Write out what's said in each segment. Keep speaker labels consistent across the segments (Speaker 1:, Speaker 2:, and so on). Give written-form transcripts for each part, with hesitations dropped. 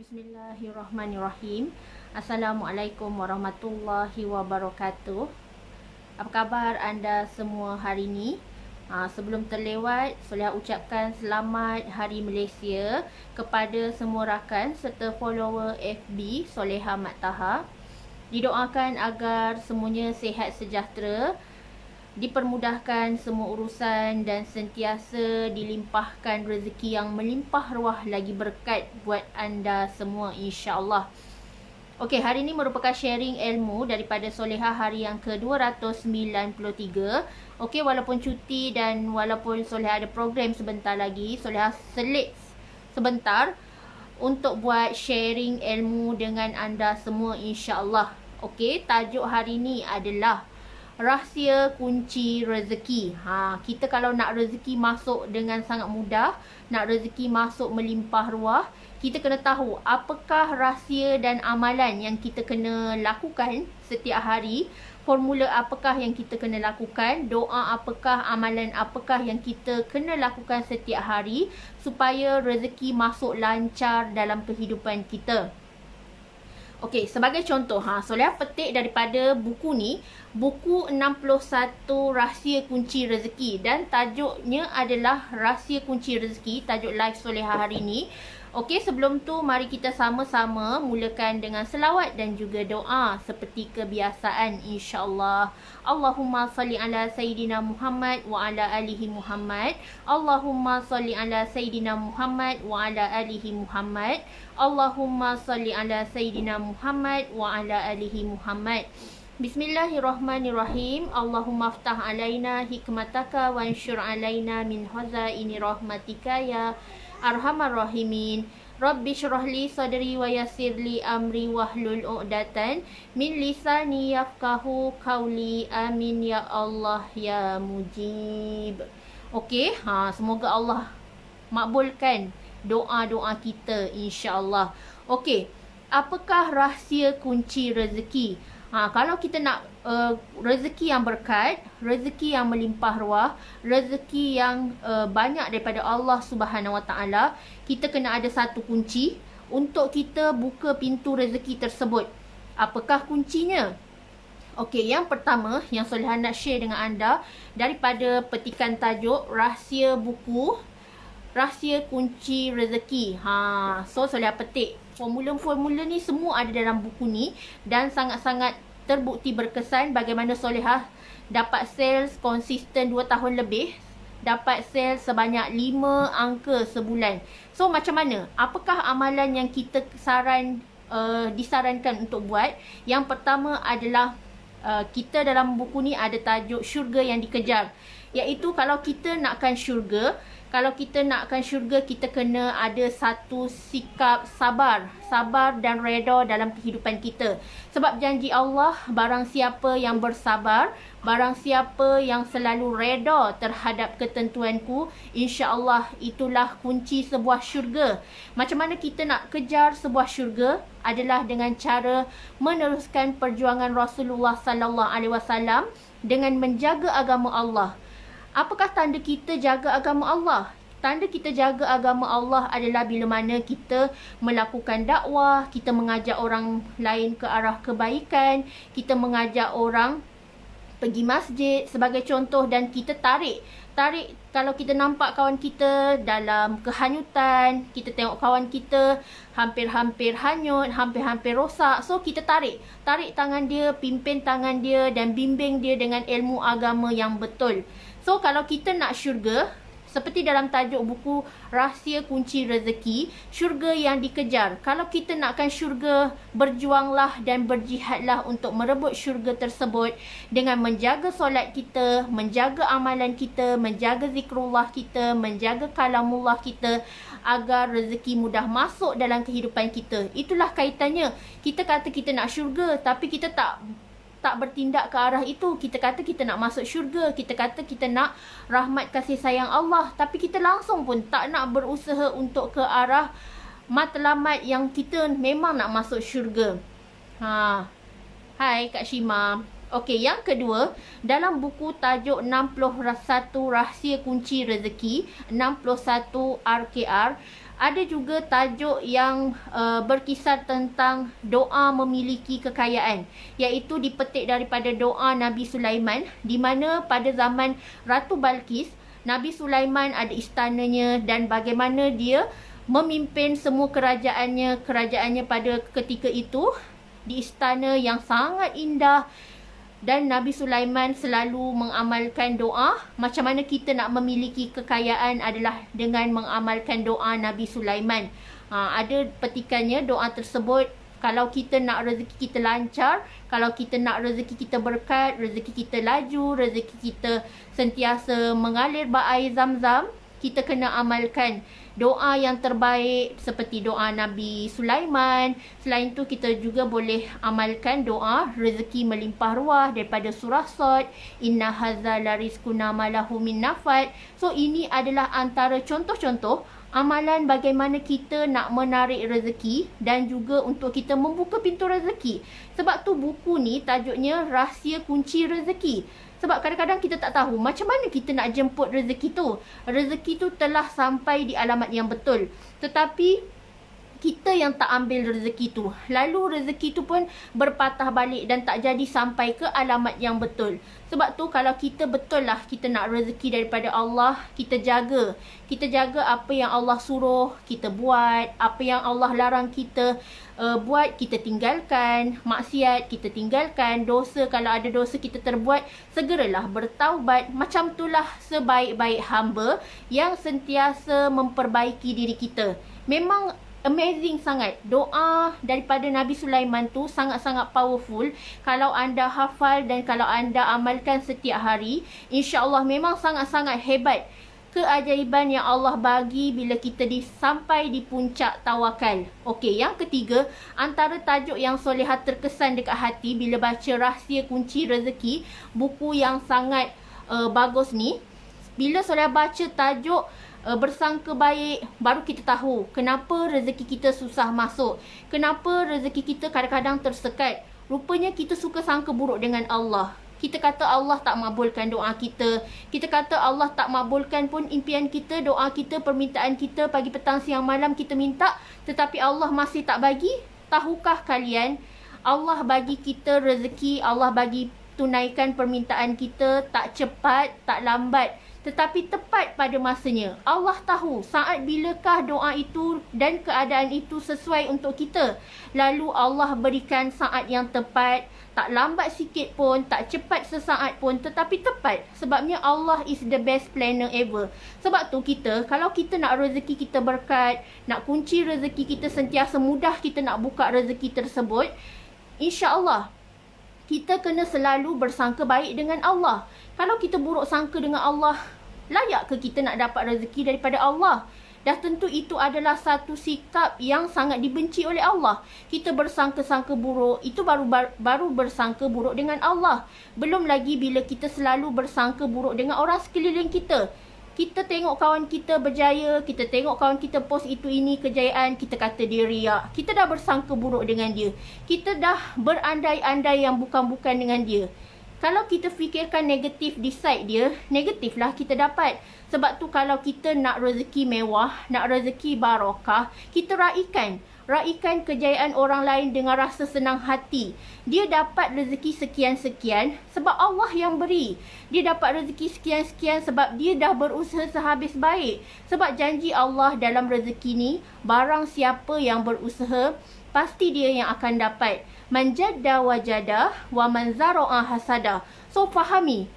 Speaker 1: Bismillahirrahmanirrahim. Assalamualaikum warahmatullahi wabarakatuh. Apa khabar anda semua hari ini? Sebelum terlewat, Solehah ucapkan selamat Hari Malaysia kepada semua rakan serta follower FB Solehah Mat Taha. Didoakan agar semuanya sihat sejahtera, dipermudahkan semua urusan dan sentiasa dilimpahkan rezeki yang melimpah ruah lagi berkat buat anda semua, insya-Allah. Okey, hari ini merupakan sharing ilmu daripada Solehah hari yang ke-293. Okey, walaupun cuti dan walaupun Solehah ada program sebentar lagi, Solehah selit sebentar untuk buat sharing ilmu dengan anda semua, insya-Allah. Okey, tajuk hari ini adalah rahsia kunci rezeki. Kita kalau nak rezeki masuk dengan sangat mudah, nak rezeki masuk melimpah ruah, kita kena tahu apakah rahsia dan amalan yang kita kena lakukan setiap hari. Formula apakah yang kita kena lakukan, doa apakah, amalan apakah yang kita kena lakukan setiap hari supaya rezeki masuk lancar dalam kehidupan kita. Okey, sebagai contoh, Solehah petik daripada buku ni, buku 61 Rahsia Kunci Rezeki, dan tajuknya adalah Rahsia Kunci Rezeki, tajuk live Solehah hari ni. Okey, sebelum tu mari kita sama-sama mulakan dengan selawat dan juga doa seperti kebiasaan, insya-Allah. Allahumma salli ala Sayyidina Muhammad wa ala alihi Muhammad. Allahumma salli ala Sayyidina Muhammad wa ala alihi Muhammad. Allahumma salli ala Sayyidina Muhammad wa ala alihi Muhammad. Bismillahirrahmanirrahim. Allahumma aftah alaina hikmataka wa anshur alaina min hazaini rahmatika ya Arhamar Rahimin. Rabbi syrahli sadri wa yassirli amri wahlul uqdatan min lisani yafqahu qawli. Amin ya Allah ya Mujib. Okey, semoga Allah makbulkan doa-doa kita, insya-Allah. Okey, apakah rahsia kunci rezeki? Kalau kita nak rezeki yang berkat, rezeki yang melimpah ruah, rezeki yang banyak daripada Allah Subhanahu Wa Taala, kita kena ada satu kunci untuk kita buka pintu rezeki tersebut. Apakah kuncinya? Okey, yang pertama yang Solehah nak share dengan anda daripada petikan tajuk rahsia buku Rahsia Kunci Rezeki. So Solehah petik formula-formula ni semua ada dalam buku ni, dan sangat-sangat terbukti berkesan bagaimana Solehah dapat sales konsisten 2 tahun lebih, dapat sales sebanyak 5 angka sebulan. So macam mana? Apakah amalan yang kita disarankan untuk buat? Yang pertama adalah kita dalam buku ni ada tajuk syurga yang dikejar, iaitu kalau kita nakkan syurga, kita kena ada satu sikap sabar dan redha dalam kehidupan kita. Sebab janji Allah, barang siapa yang bersabar, barang siapa yang selalu redha terhadap ketentuanku, insya-Allah itulah kunci sebuah syurga. Macam mana kita nak kejar sebuah syurga? Adalah dengan cara meneruskan perjuangan Rasulullah sallallahu alaihi wasallam dengan menjaga agama Allah. Apakah tanda kita jaga agama Allah? Tanda kita jaga agama Allah adalah bila mana kita melakukan dakwah, kita mengajak orang lain ke arah kebaikan, kita mengajak orang pergi masjid sebagai contoh, dan kita tarik kalau kita nampak kawan kita dalam kehanyutan, kita tengok kawan kita hampir-hampir hanyut, hampir-hampir rosak, so kita tarik tangan dia, pimpin tangan dia dan bimbing dia dengan ilmu agama yang betul. So kalau kita nak syurga, seperti dalam tajuk buku Rahsia Kunci Rezeki, syurga yang dikejar. Kalau kita nakkan syurga, berjuanglah dan berjihadlah untuk merebut syurga tersebut dengan menjaga solat kita, menjaga amalan kita, menjaga zikrullah kita, menjaga kalamullah kita, agar rezeki mudah masuk dalam kehidupan kita. Itulah kaitannya. Kita kata kita nak syurga, tapi kita tak bertindak ke arah itu. Kita kata kita nak masuk syurga, kita kata kita nak rahmat kasih sayang Allah, tapi kita langsung pun tak nak berusaha untuk ke arah matlamat yang kita memang nak masuk syurga. Hai Kak Shima. Okey, yang kedua, dalam buku tajuk 61 Rahsia Kunci Rezeki, 61 RKR, Ada juga tajuk yang berkisar tentang doa memiliki kekayaan, iaitu dipetik daripada doa Nabi Sulaiman, di mana pada zaman Ratu Balqis, Nabi Sulaiman ada istananya dan bagaimana dia memimpin semua kerajaannya pada ketika itu di istana yang sangat indah. Dan Nabi Sulaiman selalu mengamalkan doa. Macam mana kita nak memiliki kekayaan adalah dengan mengamalkan doa Nabi Sulaiman. Ada petikannya doa tersebut. Kalau kita nak rezeki kita lancar, kalau kita nak rezeki kita berkat, rezeki kita laju, rezeki kita sentiasa mengalir berair zam-zam, kita kena amalkan doa yang terbaik seperti doa Nabi Sulaiman. Selain tu kita juga boleh amalkan doa rezeki melimpah ruah daripada surah Sad, inna hadza larizquna ma lahu min nafad. So ini adalah antara contoh-contoh amalan bagaimana kita nak menarik rezeki dan juga untuk kita membuka pintu rezeki. Sebab tu buku ni tajuknya Rahsia Kunci Rezeki. Sebab kadang-kadang kita tak tahu macam mana kita nak jemput rezeki tu. Rezeki tu telah sampai di alamat yang betul. Tetapi kita yang tak ambil rezeki tu. Lalu rezeki tu pun berpatah balik dan tak jadi sampai ke alamat yang betul. Sebab tu kalau kita betul lah kita nak rezeki daripada Allah, kita jaga. Kita jaga apa yang Allah suruh kita buat, apa yang Allah larang kita buat, kita tinggalkan. Maksiat kita tinggalkan. Dosa, kalau ada dosa kita terbuat, segeralah bertaubat. Macam itulah sebaik-baik hamba yang sentiasa memperbaiki diri kita. Memang amazing sangat. Doa daripada Nabi Sulaiman tu sangat-sangat powerful. Kalau anda hafal dan kalau anda amalkan setiap hari, insya-Allah memang sangat-sangat hebat keajaiban yang Allah bagi bila kita sampai di puncak tawakal. Okey, yang ketiga, antara tajuk yang solehat terkesan dekat hati bila baca Rahsia Kunci Rezeki, buku yang sangat bagus ni. Bila soleha baca tajuk bersangka baik, baru kita tahu kenapa rezeki kita susah masuk, kenapa rezeki kita kadang-kadang tersekat. Rupanya kita suka sangka buruk dengan Allah. Kita kata Allah tak makbulkan doa kita, kita kata Allah tak makbulkan pun impian kita, doa kita, permintaan kita, pagi petang siang malam kita minta, tetapi Allah masih tak bagi. Tahukah kalian, Allah bagi kita rezeki, Allah bagi tunaikan permintaan kita, tak cepat, tak lambat, tetapi tepat pada masanya. Allah tahu saat bilakah doa itu dan keadaan itu sesuai untuk kita. Lalu Allah berikan saat yang tepat, tak lambat sikit pun, tak cepat sesaat pun, tetapi tepat. Sebabnya Allah is the best planner ever. Sebab tu kita, kalau kita nak rezeki kita berkat, nak kunci rezeki kita sentiasa mudah, kita nak buka rezeki tersebut, insya-Allah kita kena selalu bersangka baik dengan Allah. Kalau kita buruk sangka dengan Allah, layak ke kita nak dapat rezeki daripada Allah? Dah tentu itu adalah satu sikap yang sangat dibenci oleh Allah. Kita bersangka-sangka buruk, itu baru bersangka buruk dengan Allah. Belum lagi bila kita selalu bersangka buruk dengan orang sekeliling kita. Kita tengok kawan kita berjaya, kita tengok kawan kita post itu ini kejayaan, kita kata dia riak. Kita dah bersangka buruk dengan dia. Kita dah berandai-andai yang bukan-bukan dengan dia. Kalau kita fikirkan negatif di side dia, negatiflah kita dapat. Sebab tu kalau kita nak rezeki mewah, nak rezeki barakah, kita raikan. Raikan kejayaan orang lain dengan rasa senang hati. Dia dapat rezeki sekian-sekian sebab Allah yang beri. Dia dapat rezeki sekian-sekian sebab dia dah berusaha sehabis baik. Sebab janji Allah dalam rezeki ni, barang siapa yang berusaha, pasti dia yang akan dapat. Man jadda wajada wa man zara'a hasada. So fahami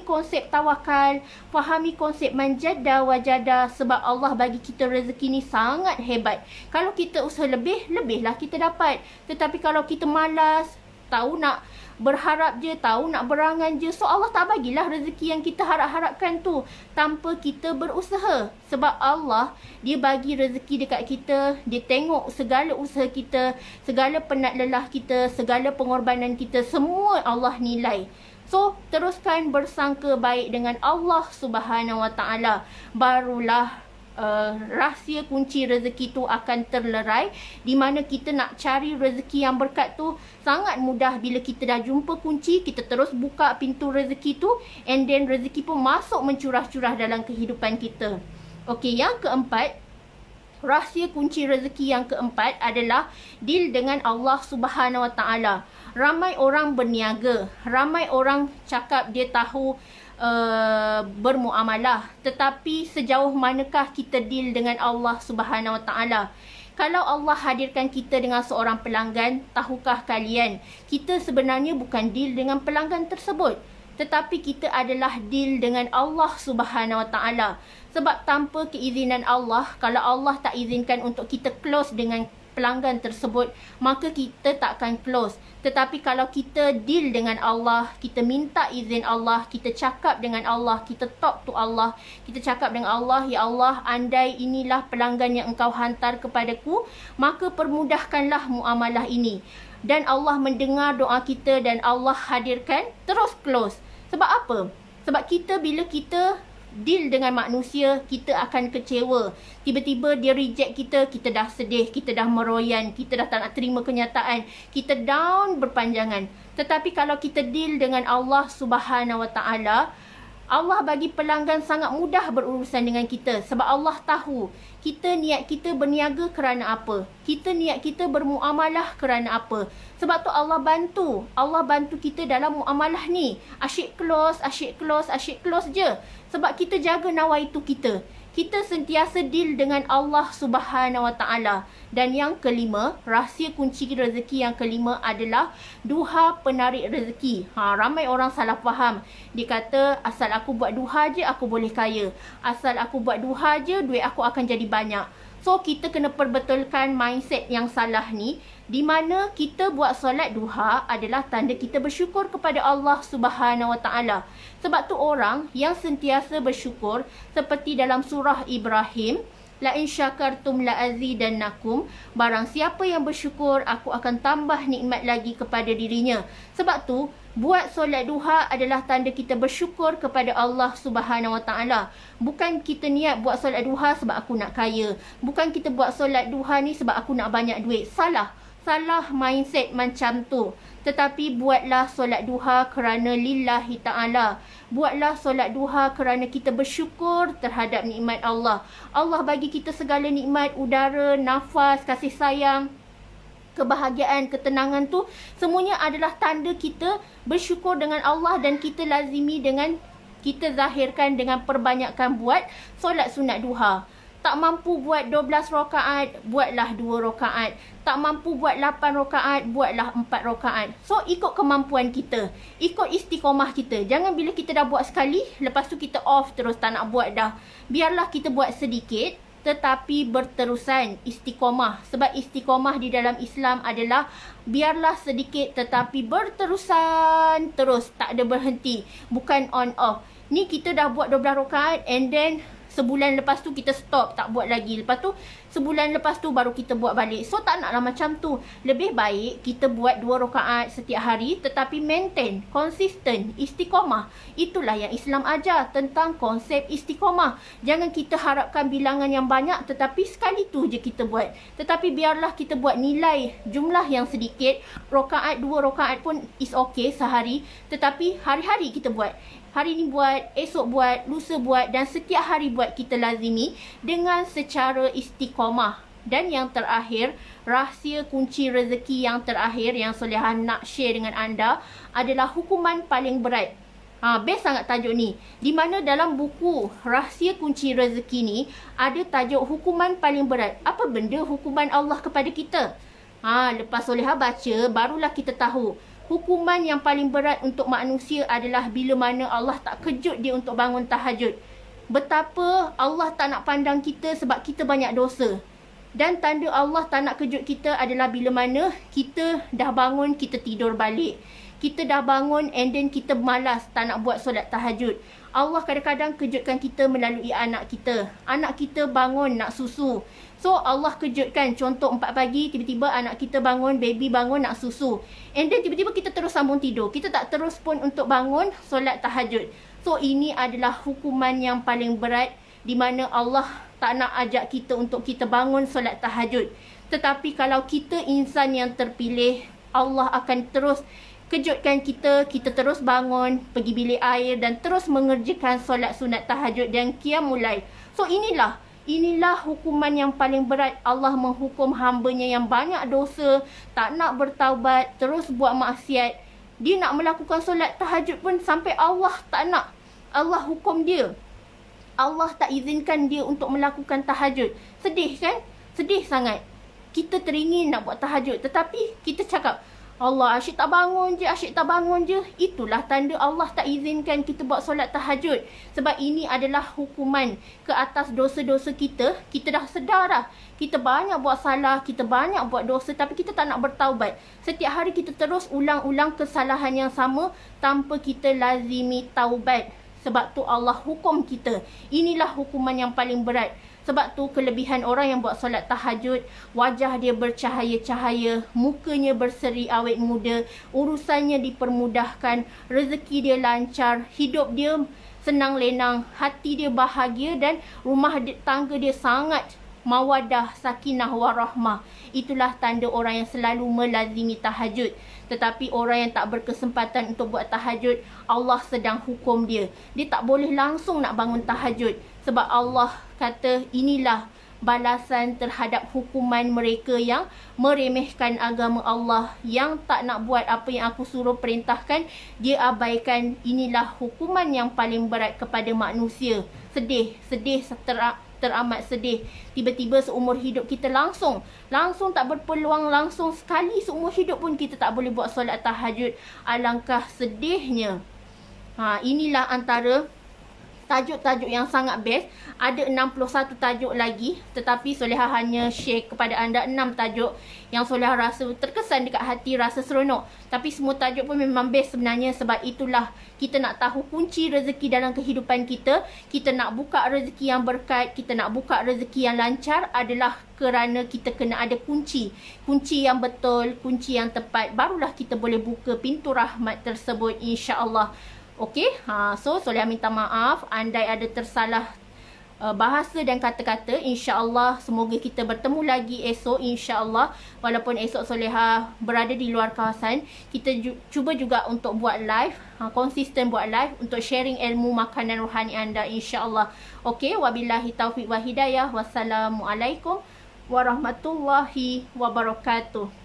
Speaker 1: konsep tawakal, fahami konsep man jadda wajada, sebab Allah bagi kita rezeki ni sangat hebat. Kalau kita usaha lebih, lebihlah kita dapat. Tetapi kalau kita malas, tahu nak berharap je, tahu nak berangan je, so Allah tak bagilah rezeki yang kita harap-harapkan tu tanpa kita berusaha. Sebab Allah, dia bagi rezeki dekat kita, dia tengok segala usaha kita, segala penat lelah kita, segala pengorbanan kita, semua Allah nilai. So, teruskan bersangka baik dengan Allah Subhanahu Wa Taala. Barulah rahsia kunci rezeki tu akan terlerai, di mana kita nak cari rezeki yang berkat tu sangat mudah. Bila kita dah jumpa kunci, kita terus buka pintu rezeki tu, and then rezeki pun masuk mencurah-curah dalam kehidupan kita. Okey, yang keempat, rahsia kunci rezeki yang keempat adalah deal dengan Allah Subhanahu Wa Taala. Ramai orang berniaga, ramai orang cakap dia tahu bermuamalah, tetapi sejauh manakah kita deal dengan Allah Subhanahu Wa Taala? Kalau Allah hadirkan kita dengan seorang pelanggan, tahukah kalian, kita sebenarnya bukan deal dengan pelanggan tersebut, tetapi kita adalah deal dengan Allah Subhanahu Wa Taala. Sebab tanpa keizinan Allah, kalau Allah tak izinkan untuk kita close dengan pelanggan tersebut, maka kita tak akan close. Tetapi kalau kita deal dengan Allah, kita minta izin Allah, kita cakap dengan Allah, kita talk to Allah, kita cakap dengan Allah, ya Allah, andai inilah pelanggan yang engkau hantar kepadaku, maka permudahkanlah muamalah ini. Dan Allah mendengar doa kita dan Allah hadirkan, terus close. Sebab apa? Sebab kita bila kita deal dengan manusia, kita akan kecewa. Tiba-tiba dia reject kita, kita dah sedih, kita dah meroyan, kita dah tak nak terima kenyataan, kita down berpanjangan. Tetapi kalau kita deal dengan Allah Subhanahu Wa Taala, Allah bagi pelanggan sangat mudah berurusan dengan kita. Sebab Allah tahu kita niat kita berniaga kerana apa, kita niat kita bermuamalah kerana apa. Sebab tu Allah bantu kita dalam muamalah ni. Asyik close, asyik close, asyik close je. Sebab kita jaga nawaitu kita. Kita sentiasa deal dengan Allah Subhanahu Wa Taala. Dan yang kelima, rahsia kunci rezeki yang kelima adalah duha penarik rezeki. Ramai orang salah faham. Dia kata, asal aku buat duha je aku boleh kaya. Asal aku buat duha je duit aku akan jadi banyak. So kita kena perbetulkan mindset yang salah ni, di mana kita buat solat duha adalah tanda kita bersyukur kepada Allah Subhanahu Wa Taala. Sebab tu orang yang sentiasa bersyukur, seperti dalam surah Ibrahim, la in syakartum la azidannakum, barang siapa yang bersyukur aku akan tambah nikmat lagi kepada dirinya. Sebab tu buat solat duha adalah tanda kita bersyukur kepada Allah Subhanahu Wa Taala. Bukan kita niat buat solat duha sebab aku nak kaya. Bukan kita buat solat duha ni sebab aku nak banyak duit. Salah mindset macam tu. Tetapi buatlah solat duha kerana lillahi ta'ala. Buatlah solat duha kerana kita bersyukur terhadap nikmat Allah. Allah bagi kita segala nikmat, udara, nafas, kasih sayang, kebahagiaan, ketenangan tu semuanya adalah tanda kita bersyukur dengan Allah. Dan kita lazimi dengan, kita zahirkan dengan perbanyakkan buat solat sunat duha. Tak mampu buat 12 rakaat, buatlah 2 rakaat. Tak mampu buat 8 rakaat, buatlah 4 rakaat. So, ikut kemampuan kita. Ikut istiqomah kita. Jangan bila kita dah buat sekali, lepas tu kita off terus, tak nak buat dah. Biarlah kita buat sedikit, tetapi berterusan, istiqomah. Sebab istiqomah di dalam Islam adalah biarlah sedikit tetapi berterusan terus, tak ada berhenti. Bukan on off. Ni kita dah buat 12 rakaat and then sebulan lepas tu kita stop, tak buat lagi. Lepas tu sebulan lepas tu baru kita buat balik. So tak naklah macam tu. Lebih baik kita buat 2 rakaat setiap hari, tetapi maintain, konsisten, istiqomah. Itulah yang Islam ajar tentang konsep istiqomah. Jangan kita harapkan bilangan yang banyak tetapi sekali tu je kita buat. Tetapi biarlah kita buat nilai jumlah yang sedikit. Rakaat 2 rakaat pun is okay sehari, tetapi hari-hari kita buat. Hari ni buat, esok buat, lusa buat, dan setiap hari buat, kita lazimi dengan secara istiqomah. Dan yang terakhir, rahsia kunci rezeki yang terakhir yang Soleha nak share dengan anda adalah hukuman paling berat. Best sangat tajuk ni. Di mana dalam buku rahsia kunci rezeki ni ada tajuk hukuman paling berat. Apa benda hukuman Allah kepada kita? Lepas Soleha baca, barulah kita tahu. Hukuman yang paling berat untuk manusia adalah bila mana Allah tak kejut dia untuk bangun tahajud. Betapa Allah tak nak pandang kita sebab kita banyak dosa. Dan tanda Allah tak nak kejut kita adalah bila mana kita dah bangun, kita tidur balik. Kita dah bangun and then kita malas, tak nak buat solat tahajud. Allah kadang-kadang kejutkan kita melalui anak kita. Anak kita bangun nak susu. So Allah kejutkan, contoh 4 pagi tiba-tiba anak kita bangun, baby bangun nak susu. And then tiba-tiba kita terus sambung tidur. Kita tak terus pun untuk bangun solat tahajud. So ini adalah hukuman yang paling berat di mana Allah tak nak ajak kita untuk kita bangun solat tahajud. Tetapi kalau kita insan yang terpilih, Allah akan terus kejutkan kita, kita terus bangun, pergi bilik air dan terus mengerjakan solat sunat tahajud dan qiyamul lail. So inilah Inilah hukuman yang paling berat. Allah menghukum hamba-Nya yang banyak dosa, tak nak bertaubat, terus buat maksiat. Dia nak melakukan solat tahajud pun sampai Allah tak nak. Allah hukum dia. Allah tak izinkan dia untuk melakukan tahajud. Sedih kan? Sedih sangat. Kita teringin nak buat tahajud, tetapi kita cakap, Allah, asyik tak bangun je, asyik tak bangun je. Itulah tanda Allah tak izinkan kita buat solat tahajud. Sebab ini adalah hukuman ke atas dosa-dosa kita. Kita dah sedar dah. Kita banyak buat salah, kita banyak buat dosa, tapi kita tak nak bertaubat. Setiap hari kita terus ulang-ulang kesalahan yang sama tanpa kita lazimi taubat. Sebab tu Allah hukum kita. Inilah hukuman yang paling berat. Sebab tu kelebihan orang yang buat solat tahajud, wajah dia bercahaya-cahaya, mukanya berseri awet muda, urusannya dipermudahkan, rezeki dia lancar, hidup dia senang lenang, hati dia bahagia dan rumah tangga dia sangat mawadah, sakinah, warahmah. Itulah tanda orang yang selalu melazimi tahajud. Tetapi orang yang tak berkesempatan untuk buat tahajud, Allah sedang hukum dia. Dia tak boleh langsung nak bangun tahajud. Sebab Allah kata inilah balasan terhadap hukuman mereka yang meremehkan agama Allah, yang tak nak buat apa yang aku suruh perintahkan, dia abaikan. Inilah hukuman yang paling berat kepada manusia. Sedih teramat sedih. Tiba-tiba seumur hidup kita langsung tak berpeluang, langsung sekali seumur hidup pun kita tak boleh buat solat tahajud. Alangkah sedihnya. Inilah antara tajuk-tajuk yang sangat best. Ada 61 tajuk lagi, tetapi Solehah hanya share kepada anda 6 tajuk yang Solehah rasa terkesan dekat hati, rasa seronok. Tapi semua tajuk pun memang best sebenarnya. Sebab itulah kita nak tahu kunci rezeki dalam kehidupan kita. Kita nak buka rezeki yang berkat, kita nak buka rezeki yang lancar, adalah kerana kita kena ada kunci. Kunci yang betul, kunci yang tepat, barulah kita boleh buka pintu rahmat tersebut, insya-Allah. Okey, so Solehah minta maaf andai ada tersalah bahasa dan kata-kata. InsyaAllah semoga kita bertemu lagi esok, insyaAllah. Walaupun esok Solehah berada di luar kawasan, kita cuba juga untuk buat live, konsisten buat live untuk sharing ilmu makanan rohani anda, insyaAllah. Okey, wabillahi taufiq wa hidayah. Wassalamualaikum warahmatullahi wabarakatuh.